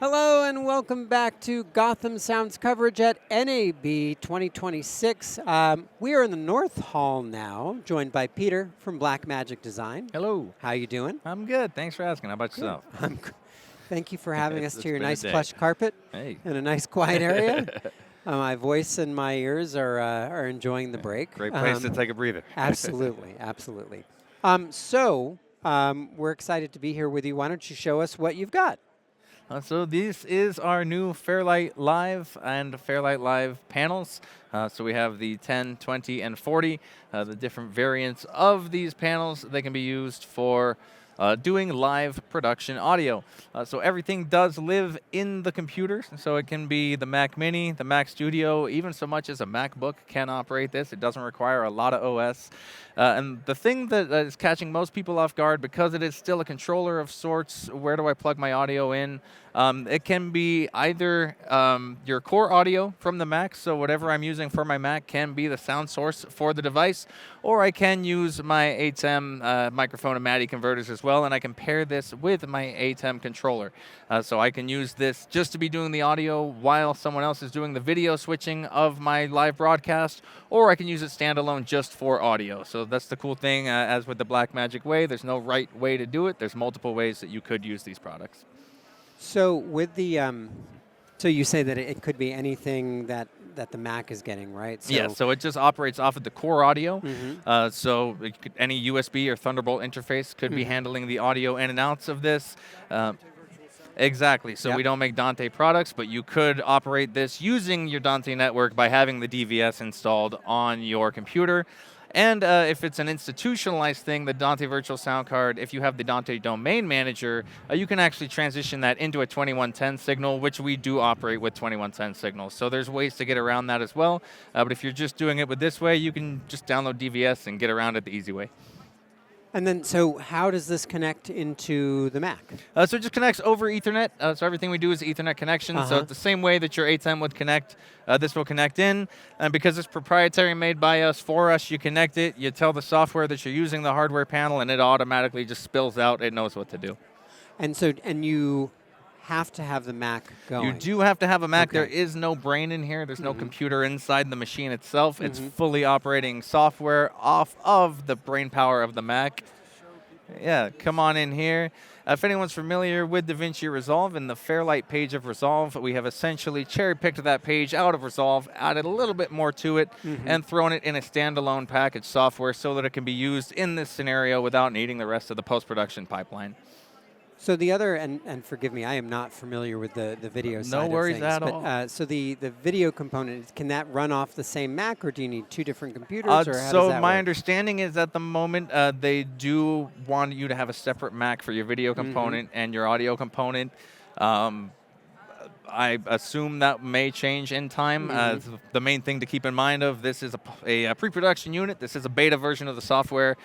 Hello and welcome back to Gotham Sounds coverage at NAB 2026. We are in the North Hall now, joined by Peter from Blackmagic Design. Hello. How you doing? I'm good. Thanks for asking. How about yourself? Thank you for having us It's to your been a nice day. plush carpet Hey. in a nice quiet area. My voice and my ears are enjoying the break. Great place to take a breather. Absolutely, absolutely. We're excited to be here with you. Why don't you show us what you've got? So this is our new Fairlight Live and Fairlight Live panels. So we have the 10, 20, and 40, the different variants of these panels. They can be used for doing live production audio. So everything does live in the computer. So it can be the Mac Mini, the Mac Studio, even so much as a MacBook can operate this. It doesn't require a lot of OS. And the thing that is catching most people off guard, because it is still a controller of sorts, where do I plug my audio in? It can be either your core audio from the Mac, so whatever I'm using for my Mac can be the sound source for the device, or I can use my ATEM microphone and MADI converters as well, and I can pair this with my ATEM controller. So I can use this just to be doing the audio while someone else is doing the video switching of my live broadcast, or I can use it standalone just for audio. So that's the cool thing, as with the Blackmagic way, there's no right way to do it. There's multiple ways that you could use these products. So with the, so you say that it could be anything that the Mac is getting, right? So Yeah, so it just operates off of the core audio. Mm-hmm. So it could, any USB or Thunderbolt interface could be handling the audio in and outs of this. Exactly. So we don't make Dante products, but you could operate this using your Dante network by having the DVS installed on your computer. And if it's an institutionalized thing, the Dante Virtual Sound Card, if you have the Dante Domain Manager, you can actually transition that into a 2110 signal, which we do operate with 2110 signals. So there's ways to get around that as well. But if you're just doing it with this way, you can just download DVS and get around it the easy way. And then, so how does this connect into the Mac? So it just connects over Ethernet. So everything we do is Ethernet connection. So it's the same way that your ATEM would connect, this will connect in. And because it's proprietary, made by us, for us, you connect it, you tell the software that you're using the hardware panel, and it automatically just spills out. It knows what to do. And so, and you have to have the Mac going. You do have to have a Mac. Okay. There is no brain in here. There's no computer inside the machine itself. It's fully operating software off of the brain power of the Mac. Yeah, come on in here. If anyone's familiar with DaVinci Resolve, in the Fairlight page of Resolve, we have essentially cherry-picked that page out of Resolve, added a little bit more to it, and thrown it in a standalone package software so that it can be used in this scenario without needing the rest of the post-production pipeline. So the other, and forgive me, I am not familiar with the video side of things. No worries at all. So the video component, can that run off the same Mac, or do you need two different computers, or how does so that my work? understanding is at the moment they do want you to have a separate Mac for your video component and your audio component. I assume that may change in time. The main thing to keep in mind of this is a pre-production unit. This is a beta version of the software.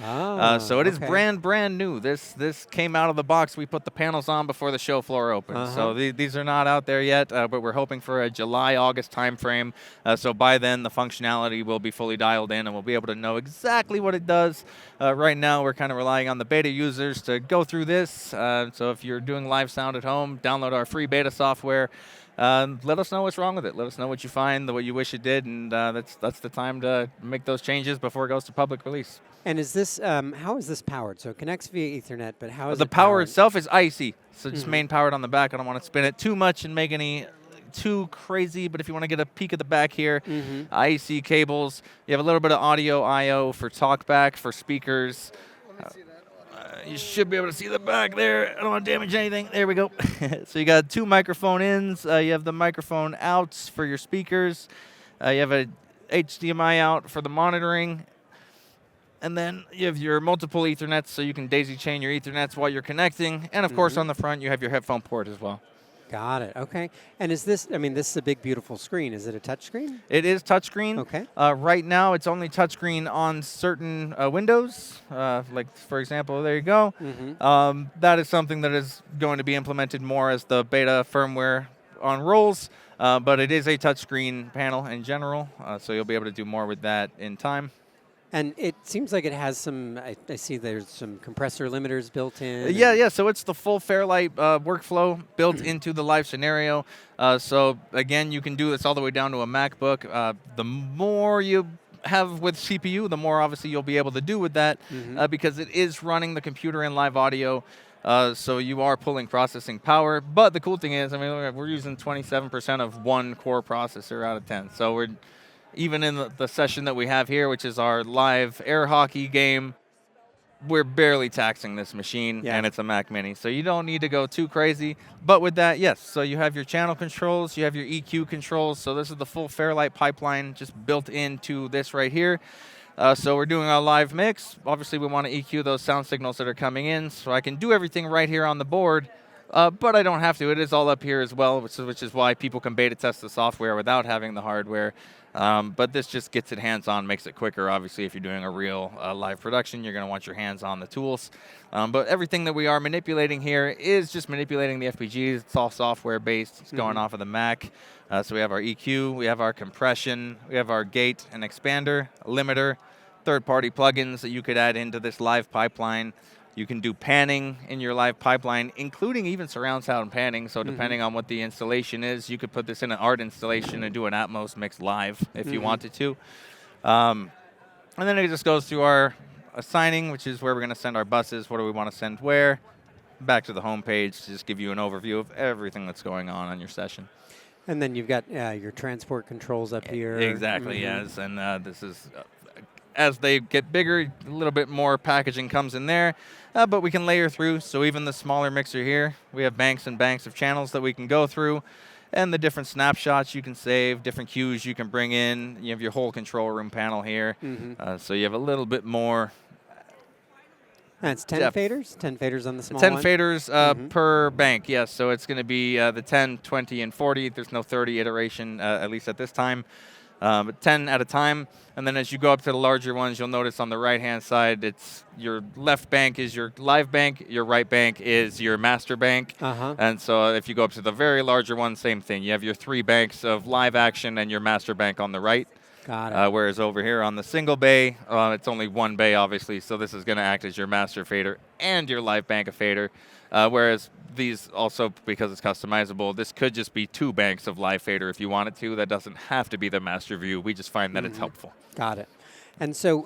So it is brand new. This came out of the box. We put the panels on before the show floor opened. So these are not out there yet, but we're hoping for a July, August time frame. So by then, the functionality will be fully dialed in, and we'll be able to know exactly what it does. Right now, we're kind of relying on the beta users to go through this. So if you're doing live sound at home, download our free beta software. Let us know what's wrong with it. Let us know what you find, what you wish it did, and that's the time to make those changes before it goes to public release. And is this, how is this powered? So it connects via Ethernet, but how is The it power powered? itself is IC, so just main powered on the back. I don't want to spin it too much and make any too crazy, but if you want to get a peek at the back here, IC cables. You have a little bit of audio I/O for talkback, for speakers. You should be able to see the back there. I don't want to damage anything. There we go. So you got two microphone ins. You have the microphone outs for your speakers. You have a HDMI out for the monitoring. And then you have your multiple Ethernets, so you can daisy chain your Ethernets while you're connecting. And, of course, on the front, you have your headphone port as well. Got it. Okay. And is this, I mean, this is a big, beautiful screen. Is it a touch screen? It is touchscreen. Okay. Right now, it's only touchscreen on certain windows. Like, for example, there you go. That is something that is going to be implemented more as the beta firmware unrolls. But it is a touchscreen panel in general, so you'll be able to do more with that in time. And it seems like it has some, I see there's some compressor limiters built in. Yeah. So it's the full Fairlight workflow built into the live scenario. So again, you can do this all the way down to a MacBook. The more you have with CPU, the more obviously you'll be able to do with that because it is running the computer in live audio. So you are pulling processing power. But the cool thing is, I mean, we're using 27% of one core processor out of 10. So we're even in the session that we have here, which is our live air hockey game, we're barely taxing this machine, and it's a Mac Mini. So you don't need to go too crazy. But with that, yes, so you have your channel controls, you have your EQ controls. So this is the full Fairlight pipeline just built into this right here. So we're doing our live mix. Obviously, we want to EQ those sound signals that are coming in, so I can do everything right here on the board. But I don't have to. It is all up here as well, which is why people can beta test the software without having the hardware. But this just gets it hands-on, makes it quicker. Obviously, if you're doing a real live production, you're going to want your hands on the tools. But everything that we are manipulating here is just manipulating the FPGAs. It's all software-based. It's going off of the Mac. So we have our EQ, we have our compression, we have our gate and expander, limiter, third-party plugins that you could add into this live pipeline. You can do panning in your live pipeline, including even surround sound panning. So depending on what the installation is, you could put this in an art installation and do an Atmos mix live if you wanted to. And then it just goes through our assigning, which is where we're going to send our buses. What do we want to send where? Back to the home page to just give you an overview of everything that's going on your session. And then you've got your transport controls up here. Exactly, yes. And this is, as they get bigger, a little bit more packaging comes in there. But we can layer through. So even the smaller mixer here, we have banks and banks of channels that we can go through. And the different snapshots you can save, different cues you can bring in. You have your whole control room panel here. So you have a little bit more. And it's 10 faders? 10 faders on the small 10 one? faders per bank, yes. So it's going to be the 10, 20, and 40. There's no 30 iteration, at least at this time. But 10 at a time. And then as you go up to the larger ones, you'll notice on the right-hand side, it's your left bank is your live bank, your right bank is your master bank. And so if you go up to the very larger one, same thing. You have your 3 banks of live action and your master bank on the right. Got it. Whereas over here on the single bay, it's only 1 bay, obviously, so this is going to act as your master fader and your live bank of fader. Whereas these also, because it's customizable, this could just be 2 banks of live fader if you wanted to. That doesn't have to be the master view. We just find that it's helpful. Got it. And so,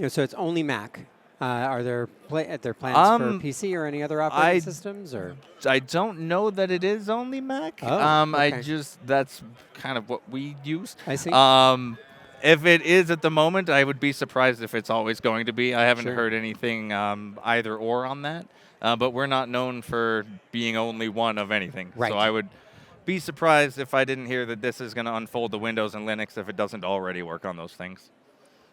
so it's only Mac. Are there plans for PC or any other operating systems? Or I don't know that it is only Mac. Okay. That's kind of what we use. I see. If it is at the moment, I would be surprised if it's always going to be. I haven't heard anything either or on that. But we're not known for being only one of anything. Right. So I would be surprised if I didn't hear that this is going to unfold to Windows and Linux if it doesn't already work on those things.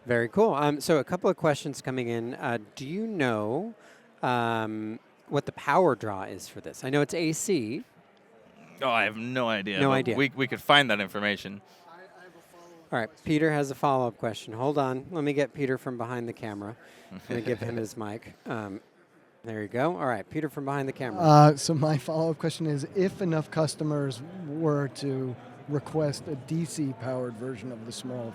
Very cool. So a couple of questions coming in. Do you know what the power draw is for this? I know it's AC. Oh, I have no idea. No idea. We could find that information. All right, Peter has a follow-up question. Hold on. Let me get Peter from behind the camera. I'm going to give him his mic. There you go. All right, Peter from behind the camera. So my follow-up question is, if enough customers were to request a DC-powered version of the small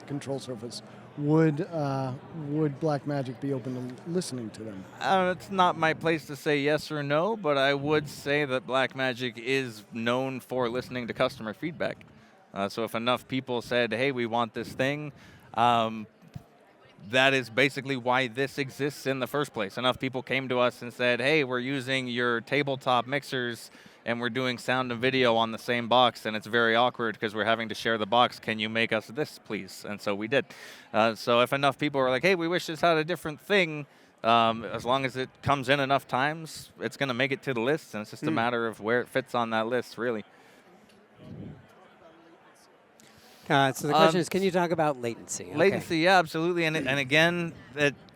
control surface, would Blackmagic be open to listening to them? It's not my place to say yes or no, but I would say that Blackmagic is known for listening to customer feedback. So if enough people said, hey, we want this thing, that is basically why this exists in the first place. Enough people came to us and said, hey, we're using your tabletop mixers and we're doing sound and video on the same box, and it's very awkward because we're having to share the box. Can you make us this, please? And so we did. So if enough people were like, hey, we wish this had a different thing, as long as it comes in enough times, it's going to make it to the list, and it's just a matter of where it fits on that list, really. So the question is, can you talk about latency? Latency, yeah, absolutely. And again,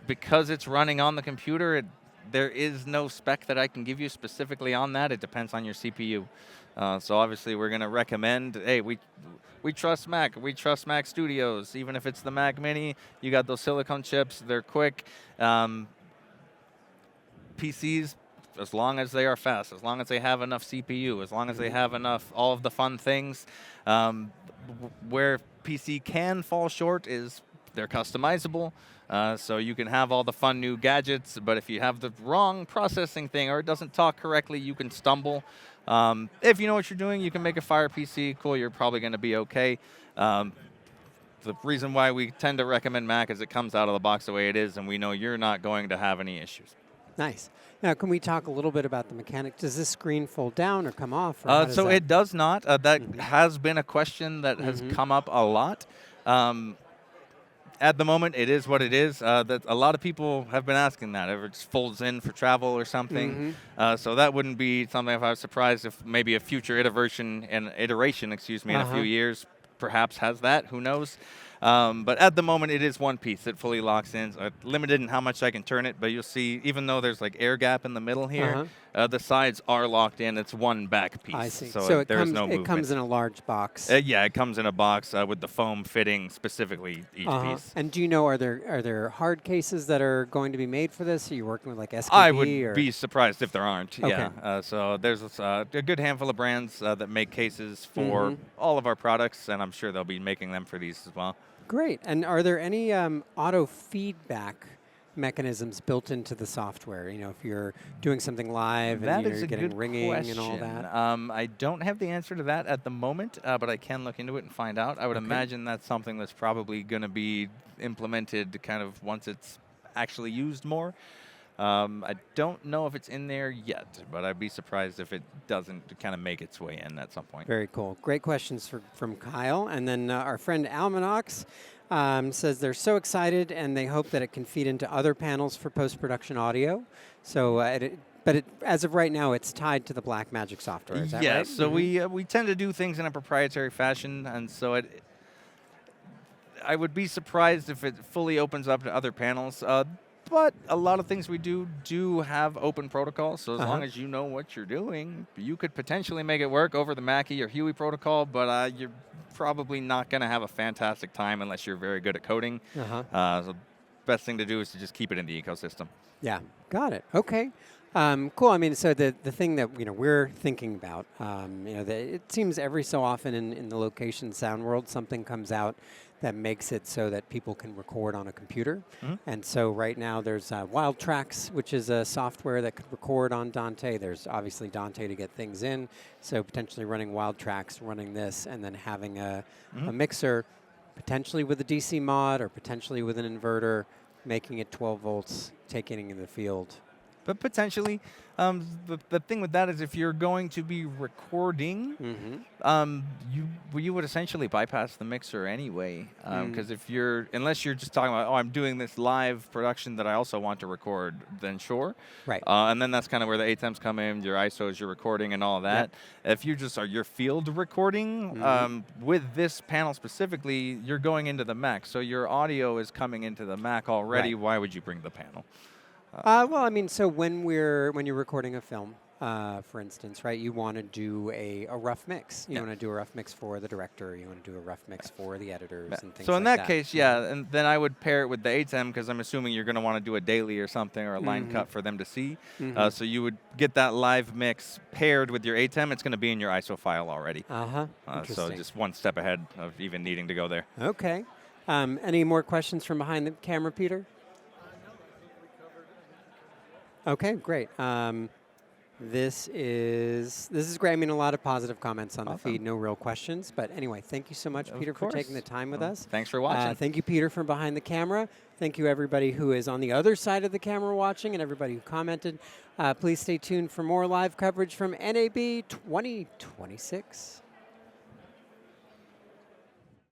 because it's running on the computer, there is no spec that I can give you specifically on that. It depends on your CPU. So obviously, we're going to recommend, hey, we trust Mac. We trust Mac Studios. Even if it's the Mac Mini, you got those silicon chips. They're quick. PCs, as long as they are fast, as long as they have enough CPU, as long as they have enough, all of the fun things. Where PC can fall short is They're customizable, so you can have all the fun new gadgets, but if you have the wrong processing thing or it doesn't talk correctly, you can stumble. If you know what you're doing, you can make a Fire PC. Cool, you're probably going to be okay. The reason why we tend to recommend Mac is it comes out of the box the way it is, and we know you're not going to have any issues. Nice. Now, can we talk a little bit about the mechanics? Does this screen fold down or come off? Or So it does not. That has been a question that has come up a lot. At the moment, it is what it is. That a lot of people have been asking that. If it just folds in for travel or something. So that wouldn't be something if I was surprised if maybe a future iteration, in a few years, perhaps has that. Who knows? But at the moment, it is one piece. It fully locks in. So limited in how much I can turn it, but you'll see, even though there's like air gap in the middle here, the sides are locked in. It's one back piece. I see. So there's no it movement. comes in a large box. Yeah, it comes in a box with the foam fitting specifically each piece. And do you know, are there hard cases that are going to be made for this? Are you working with like SKB? I would be surprised if there aren't. Okay. Yeah. So there's a good handful of brands that make cases for all of our products, and I'm sure they'll be making them for these as well. Great. And are there any auto feedback mechanisms built into the software? You know, if you're doing something live and you're getting ringing and all that? I don't have the answer to that at the moment, but I can look into it and find out. I would imagine that's something that's probably going to be implemented kind of once it's actually used more. I don't know if it's in there yet, but I'd be surprised if it doesn't kind of make its way in at some point. Very cool. Great questions from Kyle. And then our friend Almanox says they're so excited and they hope that it can feed into other panels for post-production audio. So, as of right now, it's tied to the Blackmagic software. Is that right? So we tend to do things in a proprietary fashion, and so I would be surprised if it fully opens up to other panels. But a lot of things we do have open protocols, so as long as you know what you're doing, you could potentially make it work over the Mackie or Huey protocol, but you're probably not going to have a fantastic time unless you're very good at coding. So the best thing to do is to just keep it in the ecosystem. Yeah, got it. Okay. Cool. I mean, so the thing that we're thinking about, it seems every so often in the location sound world, something comes out that makes it so that people can record on a computer. And so right now there's Wild Tracks, which is a software that could record on Dante. There's obviously Dante to get things in, so potentially running Wild Tracks, running this, and then having a mixer, potentially with a DC mod or potentially with an inverter, making it 12 volts, taking it in the field. But potentially, the thing with that is if you're going to be recording, you would essentially bypass the mixer anyway. Because unless you're just talking about, I'm doing this live production that I also want to record, then sure. Right. And then that's kind of where the ATEMs come in, your ISOs, your recording, and all of that. Yep. If you just are your field recording, with this panel specifically, you're going into the Mac. So your audio is coming into the Mac already. Right. Why would you bring the panel? Well, I mean, so when you're recording a film, for instance, right, you want to do a rough mix. You want to do a rough mix for the director. You want to do a rough mix for the editors and things like that. So in that case, and then I would pair it with the ATEM because I'm assuming you're going to want to do a daily or something or a line cut for them to see. So you would get that live mix paired with your ATEM. It's going to be in your ISO file already. So just one step ahead of even needing to go there. Okay. Any more questions from behind the camera, Peter? Okay, great. This is great. I mean, a lot of positive comments on the feed, no real questions. But anyway, thank you so much, Peter, for taking the time with us. Thanks for watching. Thank you, Peter, from behind the camera. Thank you, everybody who is on the other side of the camera watching and everybody who commented. Please stay tuned for more live coverage from NAB 2026.